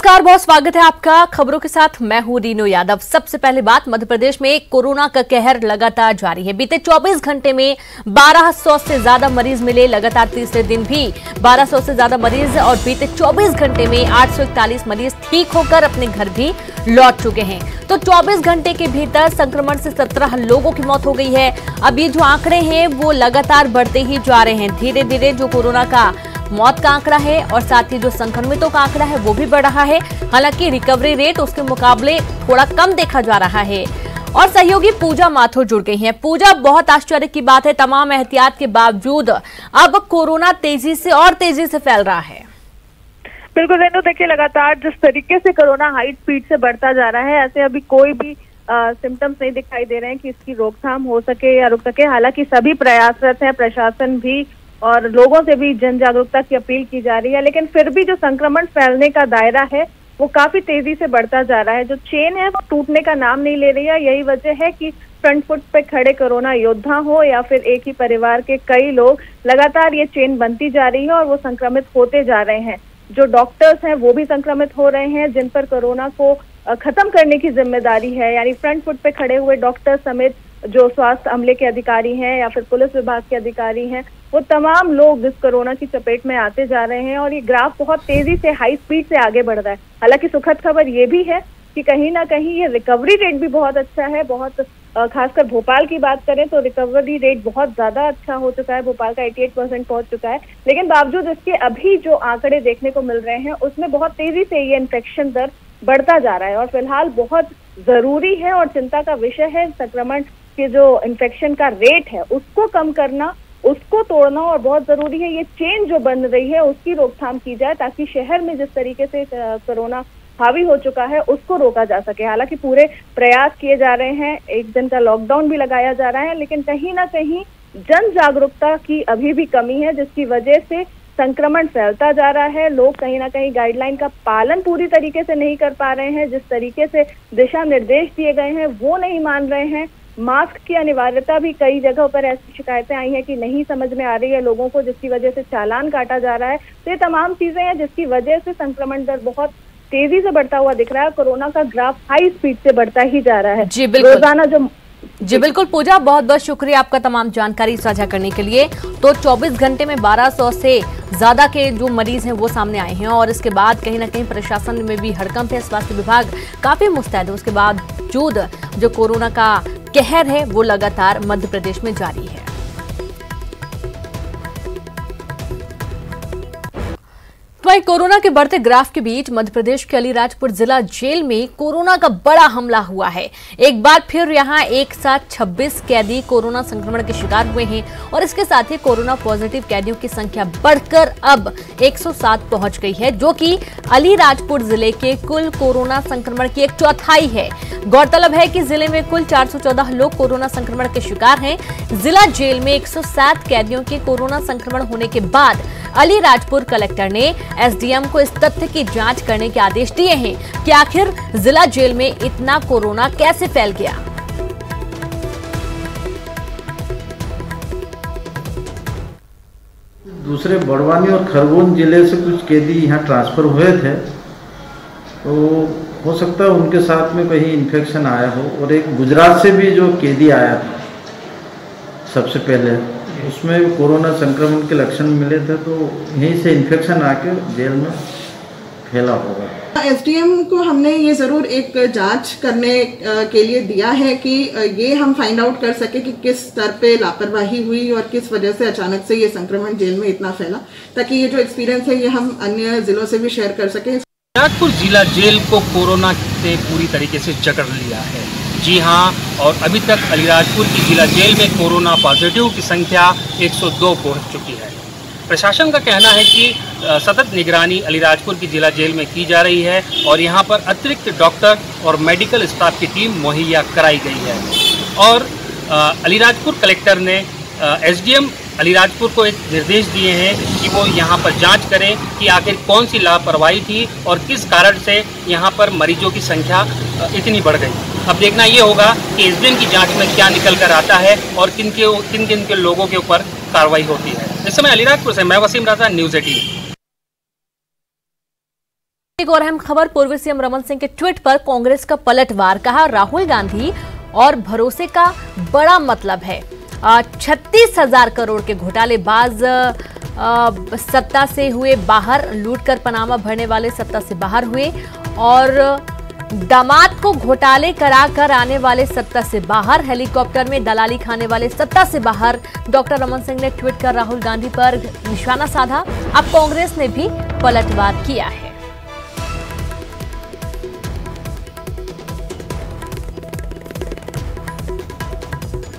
नमस्कार, बहुत स्वागत है आपका खबरों के साथ। मैं हूं रीनू यादव। सबसे पहले बात, मध्य प्रदेश में कोरोना का कहर लगातार जारी है। बीते 24 घंटे में 1200 से ज्यादा मरीज मिले। लगातार तीसरे दिन भी 1200 से ज्यादा मरीज और बीते 24 घंटे में 841 मरीज ठीक होकर अपने घर भी लौट चुके हैं। तो 24 घंटे के भीतर संक्रमण से 17 लोगों की मौत हो गई है। अब ये जो आंकड़े हैं वो लगातार बढ़ते ही जा रहे हैं। धीरे धीरे जो कोरोना का मौत का आंकड़ा है और साथ ही जो संक्रमितों का आंकड़ा है वो भी बढ़ रहा है। हालांकि रिकवरी रेट उसके मुकाबले थोड़ा कम देखा जा रहा है। और सहयोगी पूजा माथुर जुड़ गई हैं। पूजा, बहुत आश्चर्य की बात है, तमाम एहतियात के बावजूद अब कोरोना तेजी से फैल रहा है। बिल्कुल रेनू, देखिए लगातार जिस तरीके से कोरोना हाई स्पीड से बढ़ता जा रहा है, ऐसे अभी कोई भी सिम्टम्स नहीं दिखाई दे रहे हैं कि इसकी रोकथाम हो सके या रुक सके। हालांकि सभी प्रयासरत हैं, प्रशासन भी और लोगों से भी जन जागरूकता की अपील की जा रही है, लेकिन फिर भी जो संक्रमण फैलने का दायरा है वो काफी तेजी से बढ़ता जा रहा है। जो चेन है वो टूटने का नाम नहीं ले रही है। यही वजह है कि फ्रंट फुट पे खड़े कोरोना योद्धा हो या फिर एक ही परिवार के कई लोग, लगातार ये चेन बनती जा रही है और वो संक्रमित होते जा रहे हैं। जो डॉक्टर्स हैं वो भी संक्रमित हो रहे हैं, जिन पर कोरोना को खत्म करने की जिम्मेदारी है। यानी फ्रंट फुट पे खड़े हुए डॉक्टर समेत जो स्वास्थ्य अमले के अधिकारी हैं या फिर पुलिस विभाग के अधिकारी हैं, वो तमाम लोग इस कोरोना की चपेट में आते जा रहे हैं और ये ग्राफ बहुत तेजी से हाई स्पीड से आगे बढ़ रहा है। हालांकि सुखद खबर ये भी है कि कहीं ना कहीं ये रिकवरी रेट भी बहुत अच्छा है। बहुत खासकर भोपाल की बात करें तो रिकवरी रेट बहुत ज्यादा अच्छा हो चुका है। भोपाल का 88% पहुंच चुका है। लेकिन बावजूद इसके अभी जो आंकड़े देखने को मिल रहे हैं उसमें बहुत तेजी से ये इन्फेक्शन दर बढ़ता जा रहा है और फिलहाल बहुत जरूरी है और चिंता का विषय है संक्रमण के जो इन्फेक्शन का रेट है उसको कम करना, उसको तोड़ना। और बहुत जरूरी है ये चेन जो बन रही है उसकी रोकथाम की जाए, ताकि शहर में जिस तरीके से कोरोना हावी हो चुका है उसको रोका जा सके। हालांकि पूरे प्रयास किए जा रहे हैं, एक दिन का लॉकडाउन भी लगाया जा रहा है, लेकिन कहीं ना कहीं जन जागरूकता की अभी भी कमी है, जिसकी वजह से संक्रमण फैलता जा रहा है। लोग कहीं ना कहीं गाइडलाइन का पालन पूरी तरीके से नहीं कर पा रहे हैं। जिस तरीके से दिशा निर्देश दिए गए हैं वो नहीं मान रहे हैं। मास्क की अनिवार्यता भी कई जगहों पर ऐसी शिकायतें आई हैं कि नहीं समझ में आ रही है लोगों को, जिसकी वजह से चालान काटा जा रहा है। तो ये तमाम चीजें हैं जिसकी वजह से संक्रमण दर बहुत तेजी से बढ़ता हुआ दिख रहा है। कोरोना का ग्राफ हाई स्पीड से बढ़ता ही जा रहा है जी बिल्कुल। रोजाना जी बिल्कुल पूजा, बहुत बहुत शुक्रिया आपका तमाम जानकारी साझा करने के लिए। तो 24 घंटे में 1200 से ज्यादा के जो मरीज हैं वो सामने आए हैं और इसके बाद कहीं ना कहीं प्रशासन में भी हड़कंप है। स्वास्थ्य विभाग काफी मुस्तैद है। उसके बावजूद जो कोरोना का कहर है वो लगातार मध्य प्रदेश में जारी है। वहीं कोरोना के बढ़ते ग्राफ के बीच मध्य प्रदेश के अलीराजपुर जिला जेल में कोरोना का बड़ा हमला हुआ है। एक बार फिर यहां एक साथ 26 कैदी कोरोना संक्रमण के शिकार हुए हैं और इसके साथ ही कोरोना पॉजिटिव कैदियों की संख्या बढ़कर अब 107 पहुंच गई है, जो कि अलीराजपुर जिले के कुल कोरोना संक्रमण की 1/4 है। गौरतलब है कि जिले में कुल 414 लोग कोरोना संक्रमण के शिकार हैं। जिला जेल में 107 कैदियों के कोरोना संक्रमण होने के बाद अलीराजपुर कलेक्टर ने एसडीएम को इस तथ्य की जांच करने के आदेश दिए हैं कि आखिर जिला जेल में इतना कोरोना कैसे फैल गया। दूसरे बड़वानी और खरगोन जिले से कुछ कैदी यहाँ ट्रांसफर हुए थे, तो हो सकता है उनके साथ में कहीं इन्फेक्शन आया हो। और एक गुजरात से भी जो कैदी आया था सबसे पहले, उसमें कोरोना संक्रमण के लक्षण मिले थे, तो यहीं से इन्फेक्शन आके जेल में फैला होगा। एसडीएम को हमने ये ज़रूर एक जांच करने के लिए दिया है कि ये हम फाइंड आउट कर सके कि किस स्तर पे लापरवाही हुई और किस वजह से अचानक से ये संक्रमण जेल में इतना फैला, ताकि ये जो एक्सपीरियंस है ये हम अन्य जिलों से भी शेयर कर सकें। अलीराजपुर जिला जेल को कोरोना से पूरी तरीके से जकड़ लिया है। जी हाँ, और अभी तक अलीराजपुर की जिला जेल में कोरोना पॉजिटिव की संख्या 102 पहुंच चुकी है। प्रशासन का कहना है कि सतत निगरानी अलीराजपुर की जिला जेल में की जा रही है और यहाँ पर अतिरिक्त डॉक्टर और मेडिकल स्टाफ की टीम मुहैया कराई गई है। और अलीराजपुर कलेक्टर ने एसडीएम अलीराजपुर को एक निर्देश दिए हैं कि वो यहाँ पर जांच करें कि आखिर कौन सी लापरवाही थी और किस कारण से यहाँ पर मरीजों की संख्या इतनी बढ़ गई। अब देखना ये होगा कि एसडीएम की जांच में क्या निकल कर आता है और किन किन के लोगों के ऊपर कार्रवाई होती है। इस समय अलीराजपुर से मैं वसीम राजा, न्यूज़ 18। एक और अहम खबर, पूर्व सीएम रमन सिंह के ट्वीट पर कांग्रेस का पलटवार। कहा, राहुल गांधी और भरोसे का बड़ा मतलब है। 36,000 करोड़ के घोटालेबाज सत्ता से हुए बाहर, लूटकर पनामा भरने वाले सत्ता से बाहर हुए, और दामाद को घोटाले कराकर आने वाले सत्ता से बाहर, हेलीकॉप्टर में दलाली खाने वाले सत्ता से बाहर। डॉक्टर रमन सिंह ने ट्वीट कर राहुल गांधी पर निशाना साधा। अब कांग्रेस ने भी पलटवार किया है।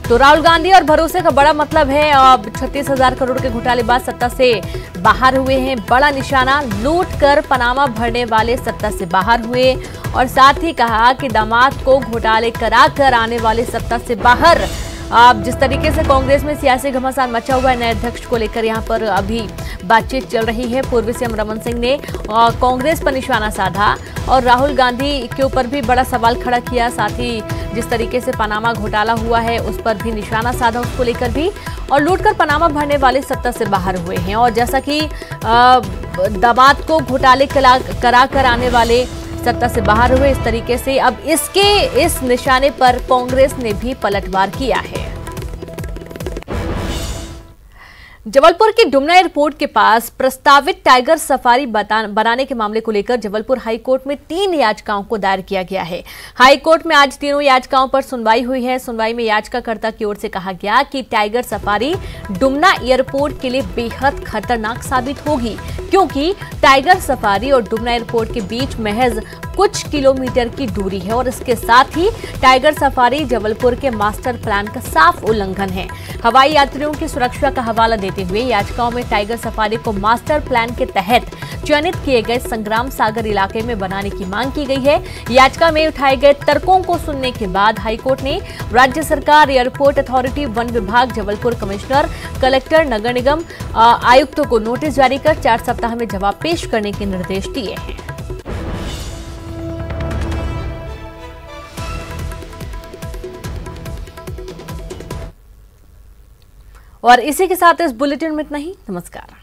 तो राहुल गांधी और भरोसे का बड़ा मतलब है। अब 36,000 करोड़ के घोटालेबाज सत्ता से बाहर हुए हैं, बड़ा निशाना। लूट कर पनामा भरने वाले सत्ता से बाहर हुए, और साथ ही कहा कि दामाद को घोटाले कराकर आने वाले सत्ता से बाहर। अब जिस तरीके से कांग्रेस में सियासी घमासान मचा हुआ है, नए अध्यक्ष को लेकर यहाँ पर अभी बातचीत चल रही है। पूर्व सीएम रमन सिंह ने कांग्रेस पर निशाना साधा और राहुल गांधी के ऊपर भी बड़ा सवाल खड़ा किया। साथ ही जिस तरीके से पनामा घोटाला हुआ है उस पर भी निशाना साधा, उसको लेकर भी। और लूटकर पनामा भरने वाले सत्ता से बाहर हुए हैं, और जैसा कि दामाद को घोटाले कराकर आने वाले सत्ता से बाहर हुए, इस तरीके से अब इस निशाने पर कांग्रेस ने भी पलटवार किया है। जबलपुर की डुमना एयरपोर्ट के पास प्रस्तावित टाइगर सफारी बनाने के मामले को लेकर जबलपुर हाईकोर्ट में 3 याचिकाओं को दायर किया गया है। हाईकोर्ट में आज तीनों याचिकाओं पर सुनवाई हुई है। सुनवाई में याचिकाकर्ता की ओर से कहा गया कि टाइगर सफारी डुमना एयरपोर्ट के लिए बेहद खतरनाक साबित होगी, क्योंकि टाइगर सफारी और डुमना एयरपोर्ट के बीच महज कुछ किलोमीटर की दूरी है, और इसके साथ ही टाइगर सफारी जबलपुर के मास्टर प्लान का साफ उल्लंघन है। हवाई यात्रियों की सुरक्षा का हवाला देते हुए याचिकाओं में टाइगर सफारी को मास्टर प्लान के तहत चयनित किए गए संग्राम सागर इलाके में बनाने की मांग की गई है। याचिका में उठाए गए तर्कों को सुनने के बाद हाईकोर्ट ने राज्य सरकार, एयरपोर्ट अथॉरिटी, वन विभाग, जबलपुर कमिश्नर, कलेक्टर, नगर निगम आयुक्तों को नोटिस जारी कर 4 सप्ताह में जवाब पेश करने के निर्देश दिए हैं। और इसी के साथ इस बुलेटिन में इतना ही। नमस्कार।